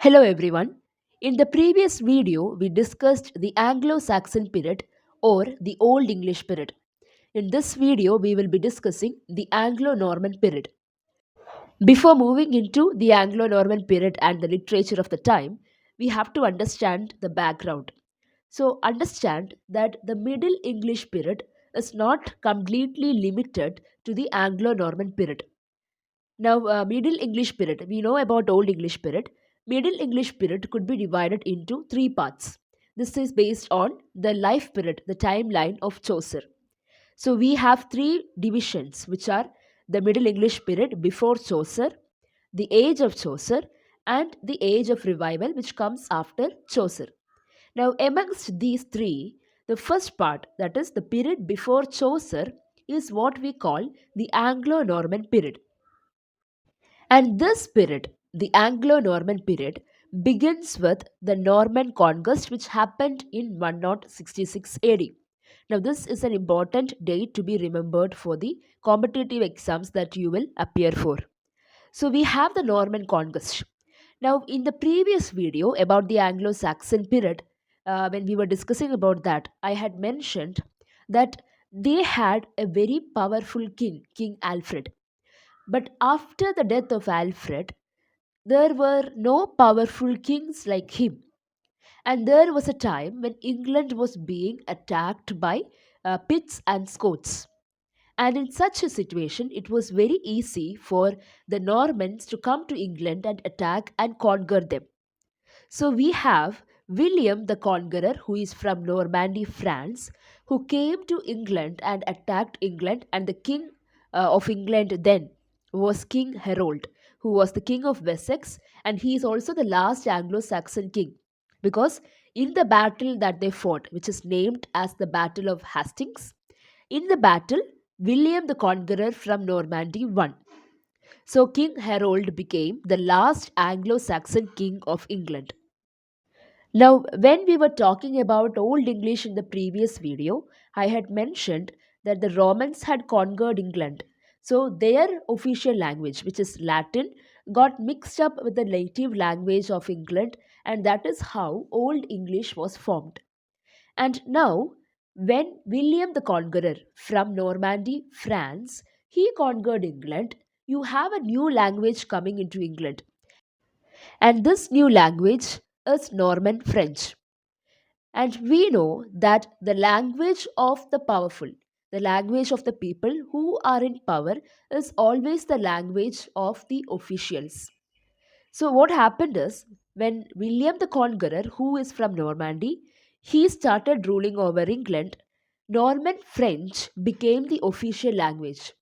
Hello everyone. In the previous video, we discussed the Anglo Saxon period or the Old English period. In this video, we will be discussing the Anglo Norman period. Before moving into the Anglo Norman period and the literature of the time, we have to understand the background. So, understand that the Middle English period is not completely limited to the Anglo Norman period. Now, Middle English period, we know about Old English period. Middle English period could be divided into three parts. This is based on the life period, the timeline of Chaucer. So, we have three divisions, which are the Middle English period before Chaucer, the age of Chaucer, and the age of revival, which comes after Chaucer. Now, amongst these three, the first part, that is the period before Chaucer, is what we call the Anglo Norman period. And this period, the Anglo Norman period, begins with the Norman conquest which happened in 1066 AD. Now, this is an important date to be remembered for the competitive exams that you will appear for. So, we have the Norman conquest. Now, in the previous video about the Anglo Saxon period, when we were discussing about that, I had mentioned that they had a very powerful king, King Alfred. But after the death of Alfred, there were no powerful kings like him. And there was a time when England was being attacked by Picts and Scots. And in such a situation, it was very easy for the Normans to come to England and attack and conquer them. So we have William the Conqueror, who is from Normandy, France, who came to England and attacked England, and the king of England then was King Harold, who was the king of Wessex, and he is also the last Anglo Saxon king. Because in the battle that they fought, which is named as the Battle of Hastings, in the battle, William the Conqueror from Normandy won. So King Harold became the last Anglo Saxon king of England. Now, when we were talking about Old English in the previous video, I had mentioned that the Romans had conquered England. So, their official language, which is Latin, got mixed up with the native language of England, and that is how Old English was formed. And now, when William the Conqueror from Normandy, France, he conquered England, you have a new language coming into England. And this new language is Norman French. And we know that the language of the powerful, the language of the people who are in power, is always the language of the officials. So, what happened is when William the Conqueror, who is from Normandy, he started ruling over England, Norman French became the official language.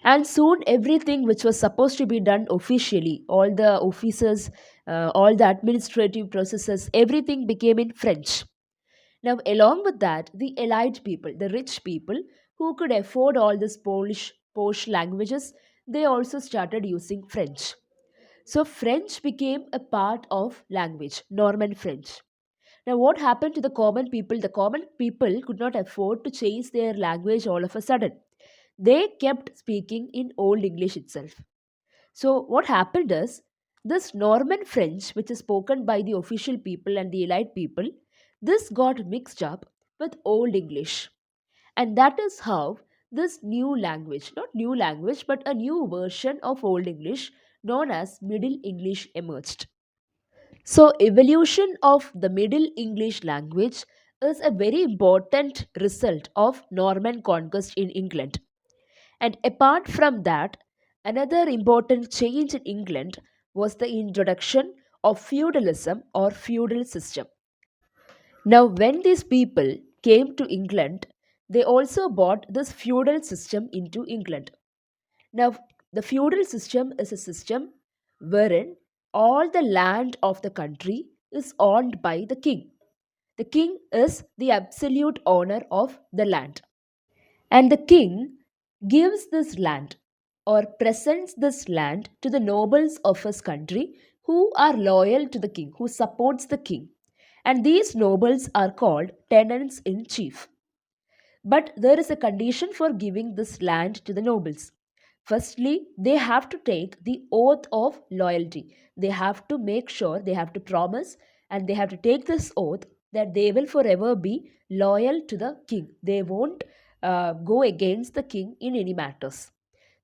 And soon, everything which was supposed to be done officially, all the officers, all the administrative processes, everything became in French. Now, along with that, the elite people, the rich people who could afford all these posh languages, they also started using French. So, French became a part of language, Norman French. Now, what happened to the common people? The common people could not afford to change their language all of a sudden. They kept speaking in Old English itself. So, what happened is this Norman French, which is spoken by the official people and the elite people, this got mixed up with Old English. And that is how this new language, not new language, but a new version of Old English known as Middle English emerged. So, evolution of the Middle English language is a very important result of Norman conquest in England. And apart from that, another important change in England was the introduction of feudalism or feudal system. Now, when these people came to England, they also brought this feudal system into England. Now, the feudal system is a system wherein all the land of the country is owned by the king. The king is the absolute owner of the land. And the king gives this land or presents this land to the nobles of his country who are loyal to the king, who supports the king. And these nobles are called tenants in chief. But there is a condition for giving this land to the nobles. Firstly, they have to take the oath of loyalty. They have to make sure, they have to promise, and they have to take this oath that they will forever be loyal to the king. They won't go against the king in any matters.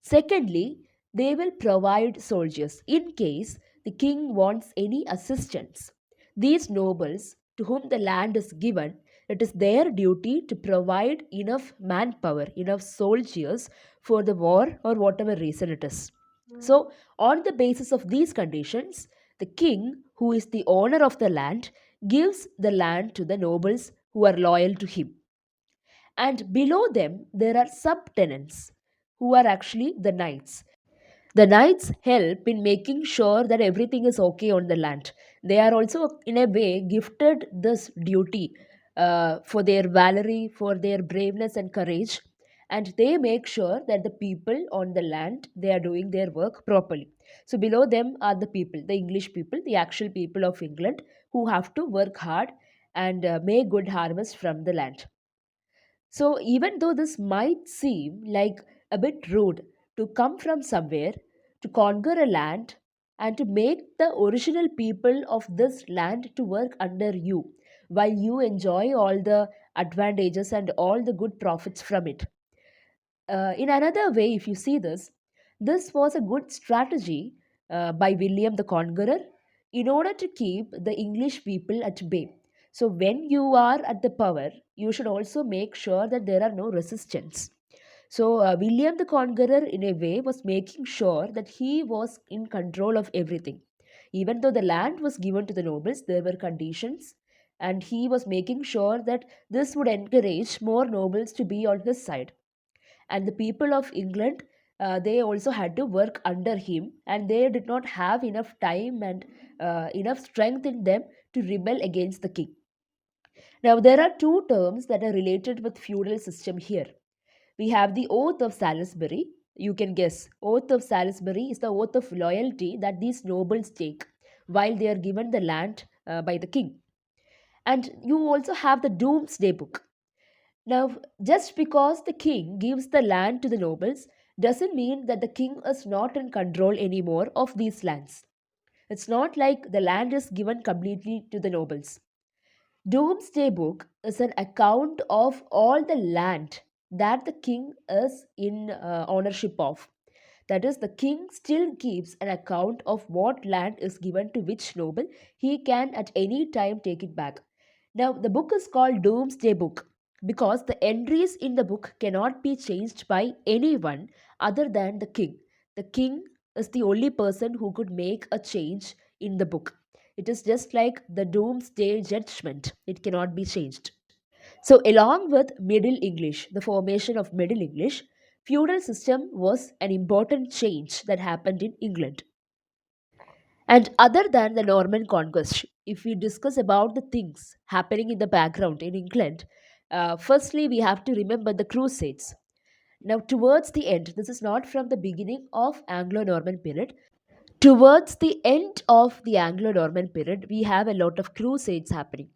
Secondly, they will provide soldiers in case the king wants any assistance. These nobles, to whom the land is given, it is their duty to provide enough manpower, enough soldiers for the war or whatever reason it is. So, on the basis of these conditions, the king, who is the owner of the land, gives the land to the nobles who are loyal to him. And below them, there are subtenants who are actually the knights. The knights help in making sure that everything is okay on the land. They are also, in a way, gifted this duty for their valor, for their braveness and courage, and they make sure that the people on the land they are doing their work properly. So below them are the people, the English people, the actual people of England, who have to work hard and make good harvest from the land. So, even though this might seem like a bit rude to come from somewhere, to conquer a land, and to make the original people of this land to work under you, while you enjoy all the advantages and all the good profits from it. In another way, if you see this, this was a good strategy by William the Conqueror in order to keep the English people at bay. So, when you are at the power, you should also make sure that there are no resistance. So, William the Conqueror, in a way, was making sure that he was in control of everything. Even though the land was given to the nobles, there were conditions, and he was making sure that this would encourage more nobles to be on his side. And the people of England, they also had to work under him, and they did not have enough time and enough strength in them to rebel against the king. Now there are two terms that are related with feudal system here. We have the oath of Salisbury. You can guess, oath of Salisbury is the oath of loyalty that these nobles take while they are given the land by the king. And you also have the Doomsday Book. Now, just because the king gives the land to the nobles doesn't mean that the king is not in control anymore of these lands. It's not like the land is given completely to the nobles. Doomsday Book is an account of all the land that the king is in ownership of. That is, the king still keeps an account of what land is given to which noble. He can at any time take it back. Now, the book is called Doomsday Book because the entries in the book cannot be changed by anyone other than the king. The king is the only person who could make a change in the book. It is just like the Doomsday Judgment, it cannot be changed. So, along with Middle English, the formation of Middle English, feudal system was an important change that happened in England. And other than the Norman conquest, if we discuss about the things happening in the background in England, firstly we have to remember the Crusades. Now, towards the end, this is not from the beginning of Anglo Norman period. Towards the end of the Anglo Norman period, we have a lot of crusades happening.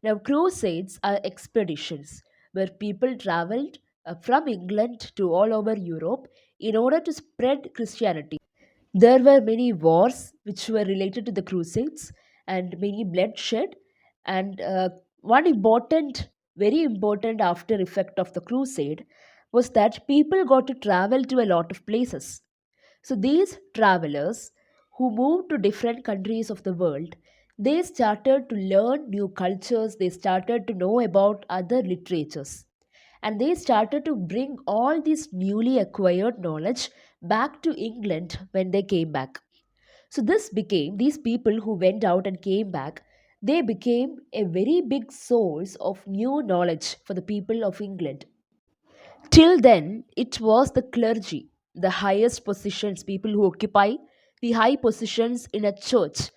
Now, crusades are expeditions where people traveled from England to all over Europe in order to spread Christianity. There were many wars which were related to the crusades and many bloodshed. And one important, very important after effect of the crusade was that people got to travel to a lot of places. So these travelers who moved to different countries of the world, they started to learn new cultures, they started to know about other literatures, and they started to bring all this newly acquired knowledge back to England when they came back. So this became, these people who went out and came back, they became a very big source of new knowledge for the people of England. Till then, it was the clergy, the highest positions, people who occupy the high positions in a church.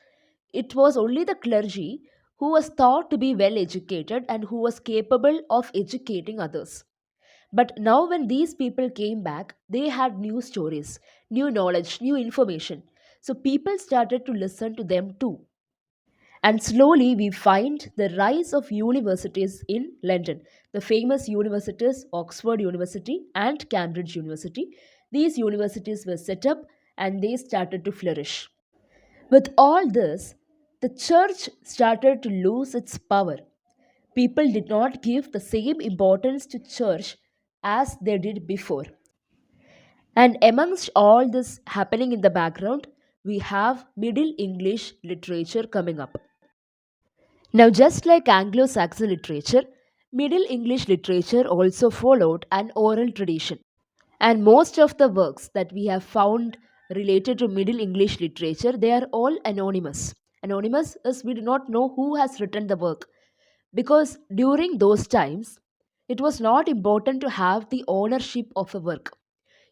It was only the clergy who was thought to be well educated and who was capable of educating others. But now, when these people came back, they had new stories, new knowledge, new information. So people started to listen to them too. And slowly, we find the rise of universities in London. The famous universities, Oxford University and Cambridge University, These universities were set up and they started to flourish. With all this, the church started to lose its power. People did not give the same importance to church as they did before. And amongst all this happening in the background, we have Middle English literature coming up. Now, just like Anglo Saxon literature, Middle English literature also followed an oral tradition. And most of the works that we have found related to Middle English literature, they are all anonymous. Anonymous is we do not know who has written the work, because during those times it was not important to have the ownership of a work.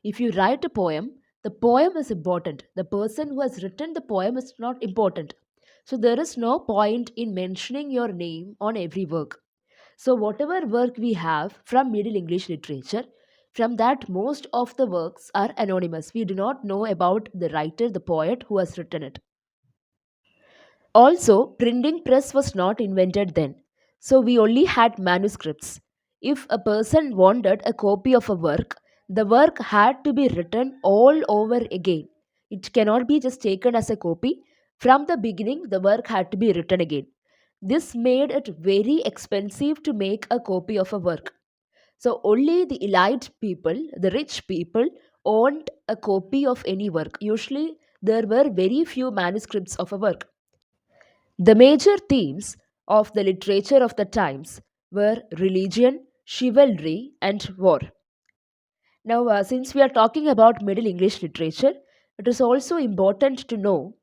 If you write a poem, the poem is important. The person who has written the poem is not important. So there is no point in mentioning your name on every work. So, whatever work we have from Middle English literature, from that most of the works are anonymous. We do not know about the writer, the poet who has written it. Also, printing press was not invented then. So, we only had manuscripts. If a person wanted a copy of a work, the work had to be written all over again. It cannot be just taken as a copy. From the beginning, the work had to be written again. This made it very expensive to make a copy of a work. So only the elite people, the rich people, owned a copy of any work. Usually there were very few manuscripts of a work. The major themes of the literature of the times were religion, chivalry, and war. Now, since we are talking about Middle English literature, it is also important to know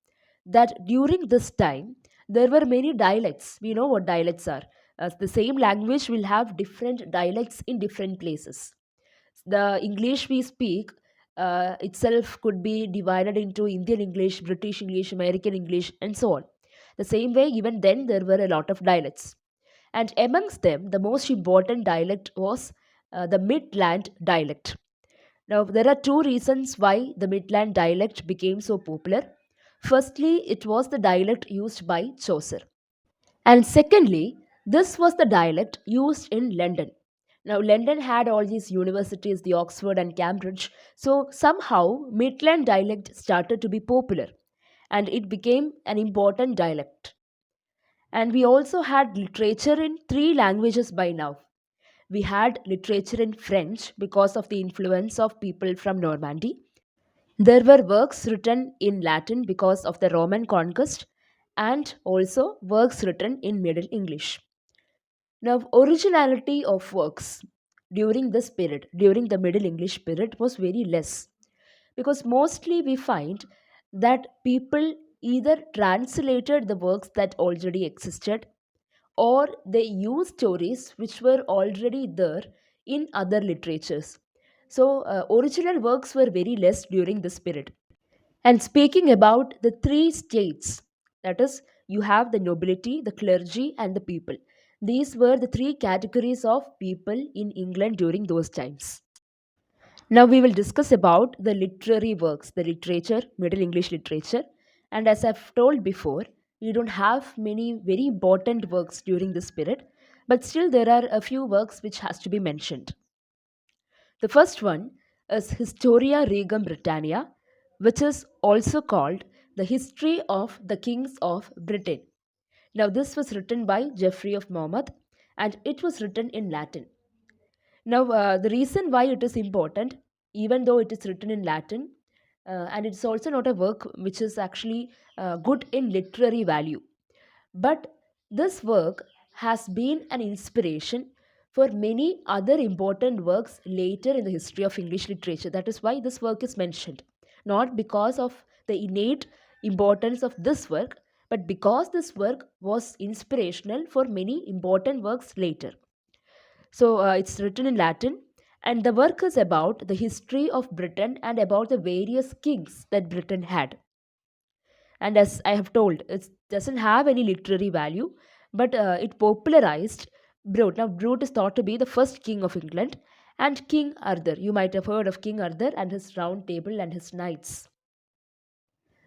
that during this time there were many dialects. We know what dialects are. The same language will have different dialects in different places. The English we speak itself could be divided into Indian English, British English, American English, and so on. The same way, even then, there were a lot of dialects. And amongst them, the most important dialect was the Midland dialect. Now, there are two reasons why the Midland dialect became so popular. Firstly, it was the dialect used by Chaucer. And secondly, this was the dialect used in London. Now, London had all these universities, the Oxford and Cambridge. So, somehow, Midland dialect started to be popular and it became an important dialect. And we also had literature in three languages by now. We had literature in French because of the influence of people from Normandy. There were works written in Latin because of the Roman conquest, and also works written in Middle English. Now, originality of works during this period, during the Middle English period, was very less, because mostly we find that people either translated the works that already existed, or they use stories which were already there in other literatures. So, original works were very less during this period. And speaking about the three states, that is, you have the nobility, the clergy, and the people. These were the three categories of people in England during those times. Now we will discuss about the literary works, the literature, Middle English literature. And as I've told before, we don't have many very important works during this period, but still there are a few works which has to be mentioned. The first one is Historia Regum Britannia, which is also called the History of the Kings of Britain. Now this was written by Geoffrey of Monmouth and it was written in Latin. Now, the reason why it is important, even though it is written in Latin, and it's also not a work which is actually good in literary value, but this work has been an inspiration for many other important works later in the history of English literature. That is why this work is mentioned. Not because of the innate importance of this work, but because this work was inspirational for many important works later. So it's written in Latin, and the work is about the history of Britain and about the various kings that Britain had. And as I have told, it doesn't have any literary value, but it popularized Brute. Now, Brute is thought to be the first king of England, and King Arthur. You might have heard of King Arthur and his round table and his knights.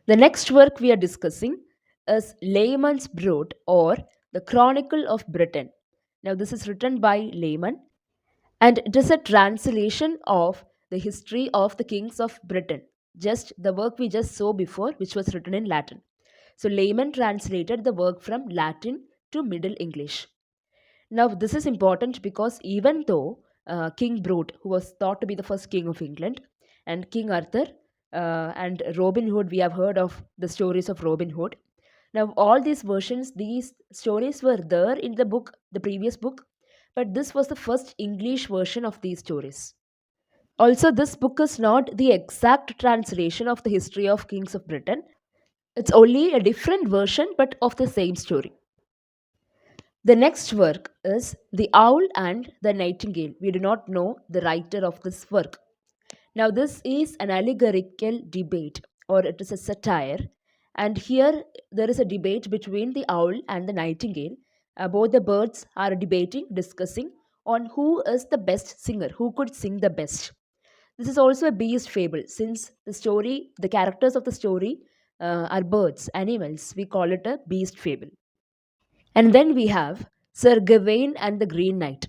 The next work we are discussing is Layman's Brute or the Chronicle of Britain. Now, this is written by Layman and it is a translation of the history of the kings of Britain, just the work we just saw before, which was written in Latin. So layman translated the work from Latin to Middle English. Now, this is important because even though King Brute, who was thought to be the first king of England, and King Arthur and Robin Hood, we have heard of the stories of Robin Hood. Now, all these versions, these stories were there in the book, the previous book, but this was the first English version of these stories. Also, this book is not the exact translation of the history of kings of Britain. It's only a different version, but of the same story. The next work is The Owl and the Nightingale. We do not know the writer of this work. Now, this is an allegorical debate, or it is a satire. And here there is a debate between the owl and the nightingale. Both the birds are debating, discussing on who is the best singer, who could sing the best. This is also a beast fable, since the characters of the story are birds, animals. We call it a beast fable. And then we have Sir Gawain and the Green Knight.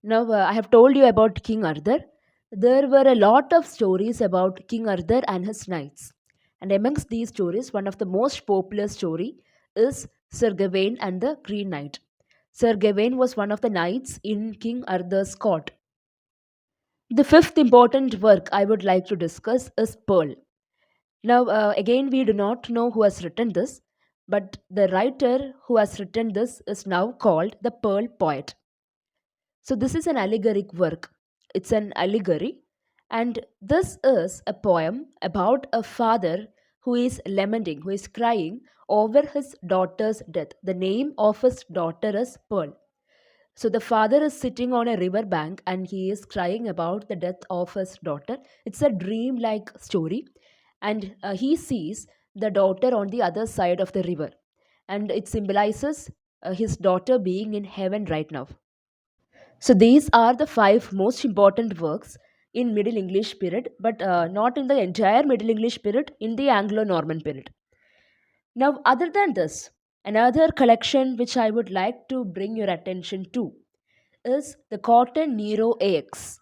Now, I have told you about King Arthur. There were a lot of stories about King Arthur and his knights. And amongst these stories, one of the most popular story is Sir Gawain and the Green Knight. Sir Gawain was one of the knights in King Arthur's court. The fifth important work I would like to discuss is Pearl. Now, again, we do not know who has written this, but the writer who has written this is now called the Pearl Poet. So, this is an allegoric work. It's an allegory, and this is a poem about a father who is lamenting, who is crying over his daughter's death. The name of his daughter is Pearl. So, the father is sitting on a river bank and he is crying about the death of his daughter. It's a dream like story, and he sees the daughter on the other side of the river, and it symbolizes his daughter being in heaven right now. So these are the five most important works in Middle English period, but not in the entire Middle English period, in the Anglo Norman period. Now, other than this, another collection which I would like to bring your attention to is the Cotton Nero AX.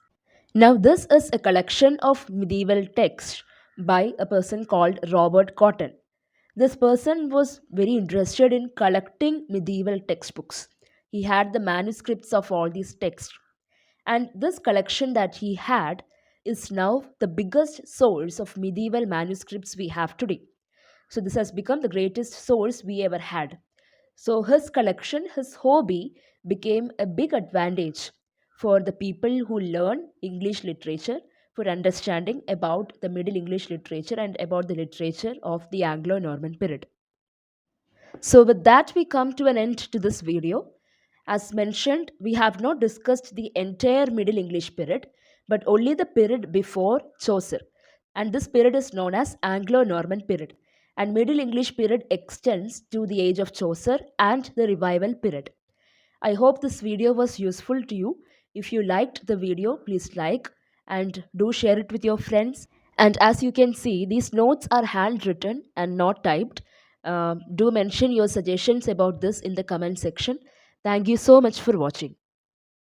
Now, this is a collection of medieval texts by a person called Robert Cotton. This person was very interested in collecting medieval textbooks. He had the manuscripts of all these texts, and this collection that he had is now the biggest source of medieval manuscripts we have today. So, this has become the greatest source we ever had. So, his collection, his hobby, became a big advantage for the people who learn English literature, for understanding about the Middle English literature and about the literature of the Anglo Norman period. So, with that, we come to an end to this video. As mentioned, we have not discussed the entire Middle English period, but only the period before Chaucer. And this period is known as Anglo Norman period. And Middle English period extends to the age of Chaucer and the Revival period. I hope this video was useful to you. If you liked the video, please like and do share it with your friends. And as you can see, these notes are handwritten and not typed. Do mention your suggestions about this in the comment section. Thank you so much for watching.